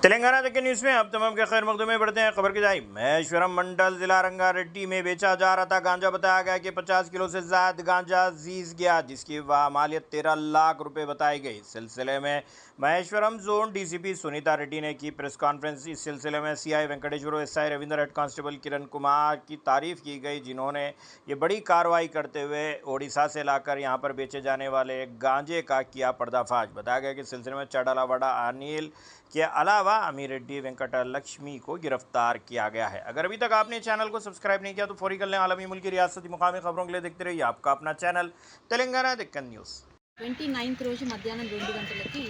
तेलंगाना तक के न्यूज़ में अब तमाम के खैर मकदमे बढ़ते हैं। खबर की जाए महेश्वरम मंडल जिला रंगारेड्डी में बेचा जा रहा था गांजा। बताया गया कि 50 किलो से ज़्यादा गांजा सीज गया, जिसकी मालियत 13 लाख रुपए बताई गई। इस सिलसिले में महेश्वरम जोन डीसीपी सुनीता रेड्डी ने की प्रेस कॉन्फ्रेंस। इस सिलसिले में CI Venkateshwar, SI Ravindra, head constable Kiran Kumar की तारीफ की गई, जिन्होंने ये बड़ी कार्रवाई करते हुए ओडिशा से लाकर यहाँ पर बेचे जाने वाले गांजे का किया पर्दाफाश। बताया गया कि इस सिलसिले में चड़ालावाड़ा अनिल के अलावा अमीर रेड्डी वेंकट लक्ष्मी को गिरफ्तार किया गया है। अगर अभी तक आपने चैनल को सब्सक्राइब नहीं किया तो फौरी कर लें। आलमी मुल्क की रियासती मुकामी खबरों के लिए देखते रहिए आपका अपना channel Telangana Deccan news. 29th రోజు మధ్యాహ్నం 2 గంటలకి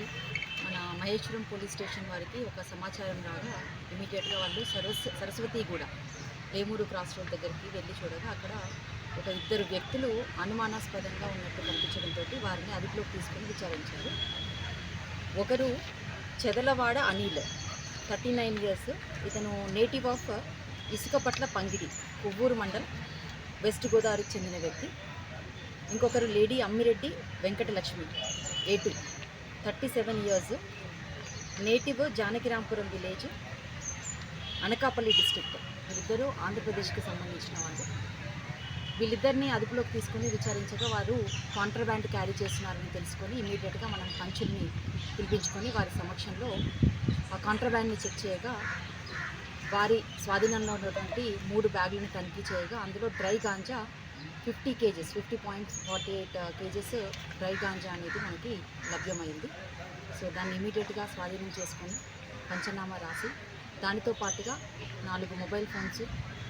మన మహేశ్వరం పోలీస్ స్టేషన్ వారికి ఒక సమాచారం రాగా ఇమీడియట్గా వాళ్ళు సరస్వతిగూడ లేమూరు క్రాస్ రోడ్ దగ్గరికి వెళ్ళి చూడగా అక్కడ ఒక ఇద్దరు వ్యక్తులు అనుమానాస్పదంగా ఉన్నట్టు కనిపించడంతో వారిని అదుపులోకి తీసుకొని విచారించారు. ఒకరు చెదలవాడ అనిల్, 39 years, ఇతను native of Isukapatla Pangidi, Kovvur mandal, west గోదావరికి చెందిన వ్యక్తి. ఇంకొకరు lady Ammireddy Venkatalakshmi, A2, 37 years, native Janakirampuram village, Anakapalli district. వీళ్ళిద్దరూ ఆంధ్రప్రదేశ్కి సంబంధించిన వాళ్ళు. వీళ్ళిద్దరిని అదుపులోకి తీసుకొని విచారించగా వారు కాంట్రాబ్యాండ్ క్యారీ చేస్తున్నారని తెలుసుకొని ఇమీడియట్గా మనం పంచుల్ని పిలిపించుకొని వారి సమక్షంలో ఆ కాంట్రాబ్యాండ్ని చెక్ చేయగా వారి స్వాధీనంలో ఉన్నటువంటి 3 బ్యాగులను తనిఖీ చేయగా అందులో dry ganja 50 kgs, 50.48 kgs dry ganja అనేది మనకి లభ్యమైంది. సో దాన్ని ఇమీడియట్గా స్వాధీనం చేసుకొని పంచనామా రాసి దానితో పాటుగా 4 మొబైల్ ఫోన్స్,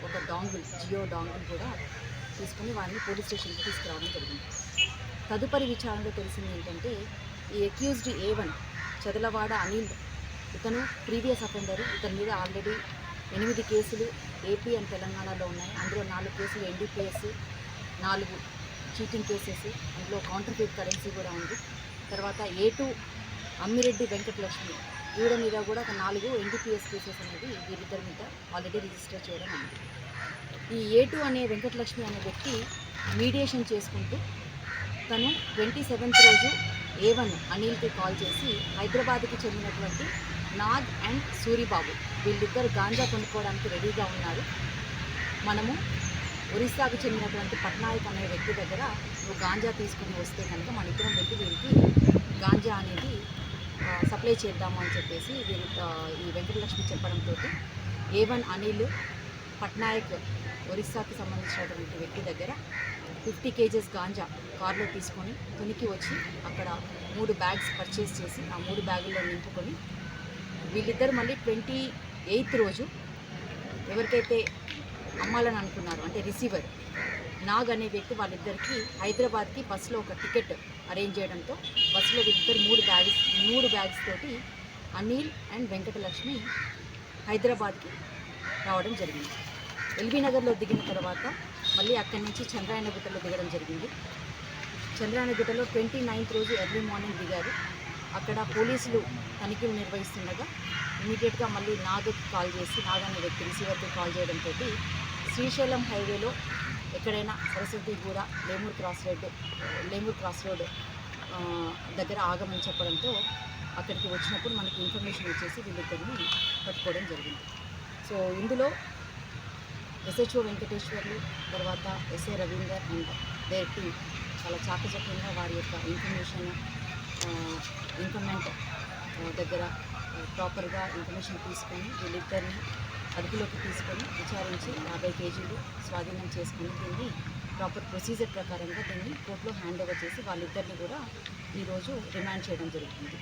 ఒక డాంగిల్, జియో డాంగిల్ కూడా తీసుకొని వారిని పోలీస్ స్టేషన్కి తీసుకురావడం జరిగింది. తదుపరి విచారణలో తెలిసింది ఏంటంటే ఈ అక్యూజ్డ్ A1 చెదలవాడ అనిల్, ఇతను ప్రీవియస్ అఫెండరు. ఇతని మీద ఆల్రెడీ 8 కేసులు ఏపీ అండ్ తెలంగాణలో ఉన్నాయి. అందులో 4 కేసులు NDPS, 4 చీటింగ్ కేసెస్, అందులో కౌంటర్ఫీట్ కరెన్సీ కూడా ఉంది. తర్వాత A2 అమ్మిరెడ్డి వెంకటలక్ష్మి, ఈవిడ మీద కూడా ఒక 4 NDPS కేసెస్ అనేది వీరిద్దరి మీద ఆల్రెడీ రిజిస్టర్ చేయడం ఉంది. ఈ A2 అనే వెంకటలక్ష్మి అనే వ్యక్తి మీడియేషన్ చేసుకుంటూ తను 27th రోజు A1 అనిల్కి కాల్ చేసి హైదరాబాద్కి చెందినటువంటి నాగ్ అండ్ సూరిబాబు, వీళ్ళిద్దరు గాంజా కొనుక్కోవడానికి రెడీగా ఉన్నారు. మనము ఒరిస్సాకు చెందినటువంటి పట్నాయక్ అనే వ్యక్తి దగ్గర నువ్వు గాంజా తీసుకుని వస్తే కనుక మన ఇద్దరం వెళ్ళి వీరికి గాంజా అనేది సప్లై చేద్దాము అని చెప్పేసి ఈ వెంకటలక్ష్మి చెప్పడంతో A1 అనిల్ పట్నాయక్ ఒరిస్సాకి సంబంధించినటువంటి వ్యక్తి దగ్గర 50 kgs గాంజా కార్లో తీసుకొని తునికి వచ్చి అక్కడ 3 బ్యాగ్స్ పర్చేస్ చేసి ఆ 3 బ్యాగుల్లో నింపుకొని వీళ్ళిద్దరు మళ్ళీ 28th రోజు ఎవరికైతే అమ్మాలని అనుకున్నారో అంటే రిసీవర్ నాగ్ అనే వ్యక్తి వాళ్ళిద్దరికి హైదరాబాద్కి బస్సులో ఒక టికెట్ అరేంజ్ చేయడంతో బస్సులో వీళ్ళిద్దరు 3 బ్యాగ్స్ తోటి అనిల్ అండ్ వెంకటలక్ష్మి హైదరాబాద్కి రావడం జరిగింది. ఎల్బీ నగర్లో దిగిన తర్వాత మళ్ళీ అక్కడి నుంచి చంద్రాయనగుట్టలో దిగడం జరిగింది. చంద్రాయనగుట్టలో 29th రోజు ఎర్లీ మార్నింగ్ దిగారు. అక్కడ పోలీసులు తనిఖీలు నిర్వహిస్తుండగా ఇమీడియట్గా మళ్ళీ నాగ్కి కాల్ చేసి, నాగ్ అనే వ్యక్తి రిసీవర్కి కాల్ చేయడంతో శ్రీశైలం హైవేలో ఎక్కడైనా సరస్వతిగూడ లేమూరు క్రాస్ రోడ్ దగ్గర ఆగమని చెప్పడంతో అక్కడికి వచ్చినప్పుడు మనకి ఇన్ఫర్మేషన్ వచ్చేసి వీళ్ళిద్దరిని పట్టుకోవడం జరిగింది. సో ఇందులో SHO వెంకటేశ్వర్లు, తర్వాత SI Ravinder and there team చాలా చాకచక్యంగా వారి యొక్క ఇన్ఫర్మెంట్ దగ్గర ప్రాపర్గా ఇన్ఫర్మేషన్ తీసుకొని వీళ్ళిద్దరిని అదుపులోకి తీసుకొని విచారించి 50 kgs స్వాధీనం చేసుకుని దీన్ని ప్రాపర్ ప్రొసీజర్ ప్రకారంగా దీన్ని కోర్టులో హ్యాండ్ ఓవర్ చేసి వాళ్ళిద్దరిని కూడా ఈరోజు రిమాండ్ చేయడం జరుగుతుంది.